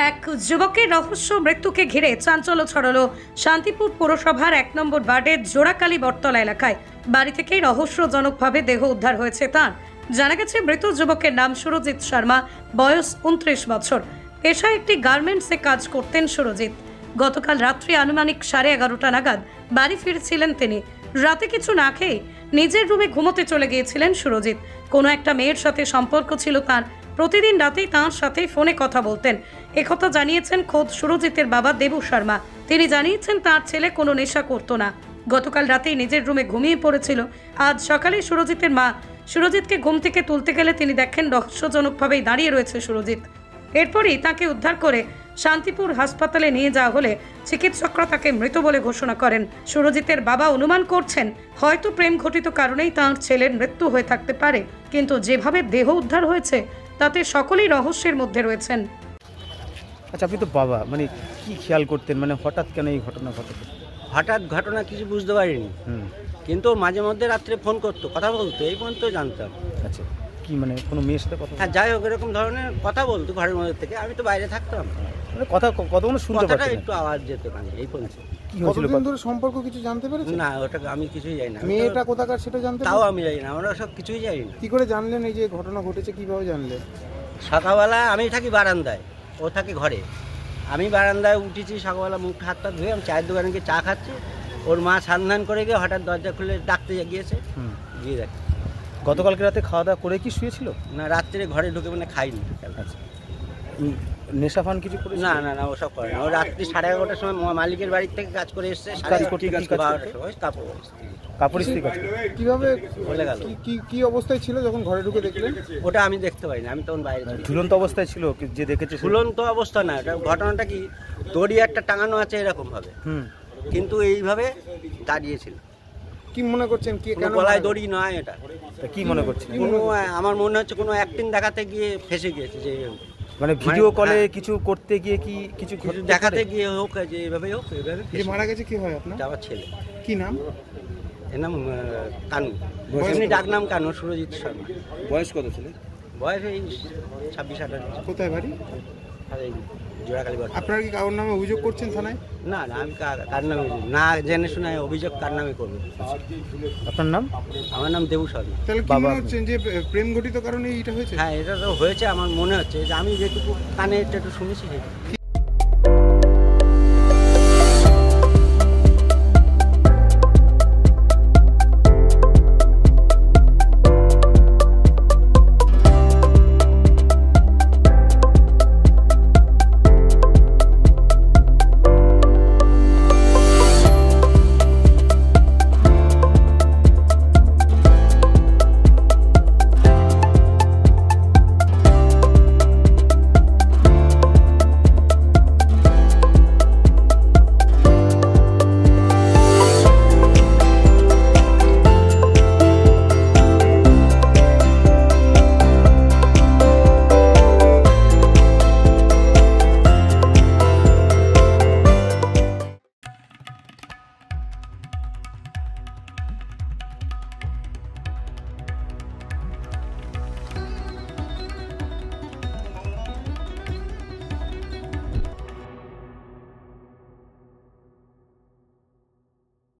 এক যুবকের রহস্য মৃত্যুকে ঘিরে চাঞ্চল্য ছড়ালো শান্তিপুর পৌরসভার ১ নম্বর ওয়ার্ডের জোড়াকালী বটতলা এলাকায়। বাড়ি থেকেই রহস্যজনকভাবে দেহ উদ্ধার হয়েছে তার। জানা গেছে মৃত যুবকের নাম সুরজিৎ শর্মা, বয়স ২৯ বছর। পেশায় একটি গার্মেন্টসে কাজ করতেন সুরজিৎ। গতকাল রাত্রি আনুমানিক 11:30 নাগাদ বাড়ি ফিরছিলেন তিনি। রাতে কিছু না খেয়ে নিজের রুমে ঘুমোতে চলে গিয়েছিলেন সুরজিৎ। কোনো একটা মেয়ের সাথে সম্পর্ক ছিল তার। প্রতিদিন রাতেই তাঁর সাথে ফোনে কথা বলতেন। একথা জানিয়েছেন খোদ সুরজিতের বাবা দেবু শর্মা। তিনি জানিয়েছেন তার ছেলে কোনো নেশা করতো না। গতকাল রাতেই নিজের রুমে ঘুমিয়ে পড়েছিল। আজ সকালে সুরজিতের মা সুরজিৎকে ঘুম থেকে তুলতে গেলে তিনি দেখেন রহস্যজনকভাবেই দাঁড়িয়ে রয়েছে সুরজিৎ। এরপরই তাকে উদ্ধার করে শান্তিপুর হাসপাতালে নিয়ে যাওয়া হলে চিকিৎসকরা তাকে মৃত বলে ঘোষণা করেন। সুরজিতের বাবা অনুমান করছেন হয়তো প্রেম ঘটিত কারণেই তাঁর ছেলের মৃত্যু হয়ে থাকতে পারে, কিন্তু যেভাবে দেহ উদ্ধার হয়েছে তাতে সকলেই রহস্যের মধ্যে রয়েছেন। আচ্ছা, আপনি তো বাবা, মানে কি খেয়াল করতেন, মানে হঠাৎ কেন এই ঘটনা ঘটে? হঠাৎ ঘটনা কিছু বুঝতে পারিনি, কিন্তু মাঝে মধ্যে রাত্রে ফোন করতো, কথা বলতো, এই পর্যন্ত জানতাম। আচ্ছা, কি মানে কোনো মেয়ের সাথে কথা? হ্যাঁ, যাই হোক, এরকম ধরনের কথা বলতো ঘরের মধ্যে থেকে। আমি তো বাইরে থাকতাম, মানে কথা কতক্ষণ শুনতে পাচ্ছেন? একটু আওয়াজ যেত কানে, এই পর্যন্ত। কি হয়েছিল? কতদিন ধরে সম্পর্ক কিছু জানতে পেরেছেন? না, ওটা আমি কিছুই জানি না। মেয়েটা কোথাকার সেটা জানতে তাও আমি জানি না, আমরা সব কিছুই জানি না। কি করে জানলেন এই যে ঘটনা ঘটেছে, কিভাবে জানলেন? সকালবেলা আমি থাকি বারান্দায়, ও থাকে ঘরে। আমি বারান্দায় উঠেছি সকালবেলা, মুখ হাত পা ধুয়ে আমি চায়ের দোকানে গিয়ে চা খাচ্ছি। ওর মা সান্ধান করে গিয়ে হঠাৎ দরজা খুলে ডাকতে গিয়েছে, গিয়ে দেখে। গতকালকে রাতে খাওয়া দাওয়া করে কি শুয়েছিল? না, রাত্রে ঘরে ঢুকে মানে খাইনি। আচ্ছা, নেশা ফান কিছু করে? না না না, ওসব করে না। ও রাত্রি 11:30টার সময় মালিকের বাড়ির থেকে কাজ করে এসছে, কাপড় ইস্ত্রি কাজ। কিভাবে বলে গেল? কি অবস্থায় ছিল যখন ঘরে ঢুকে দেখলেন? ওটা আমি দেখতে পাইনি, আমি তখন বাইরে ছিলাম। ঝুলন্ত অবস্থায় ছিল যে দেখেছে? ঝুলন্ত অবস্থা না, এটা ঘটনাটা কি, দড়ি একটা টাঙানো আছে এরকম ভাবে, কিন্তু এইভাবে দাঁড়িয়েছিল। কি মনে করছেন, কি কেন গলায় দড়ি নয় এটা? কি মনে করছেন? আমার মনে হচ্ছে কোনো অ্যাক্টিং দেখাতে গিয়ে ফেসে গিয়েছে, যে মানে ভিডিও কলে কিছু করতে গিয়ে কি কিছু দেখাতে গিয়ে হোক, যে এইভাবে হোক, এইভাবে। মারা গেছে কি হয় আপনার? আমার ছেলে। কি নাম? এর নাম কানু, এমনি ডাক নাম কানু, সুরজিৎ শর্মা। বয়স কত ছিল? বয়স এই 26-28। কোথায় বাড়ি? জোড়াকালী। আপনারা কি কারোর নামে অভিযোগ করছেন থানায়? না না, আমি কার নামে না জেনে শুনে অভিযোগ কার নামে করবো? আপনার নাম? আমার নাম দেবু শর্মা। তাহলে কি মনে হচ্ছে যে প্রেম ঘটিত কারণে এইটা হয়েছে? হ্যাঁ, এটা তো হয়েছে আমার মনে হচ্ছে, যে আমি যেটুকু কানে একটু শুনেছি।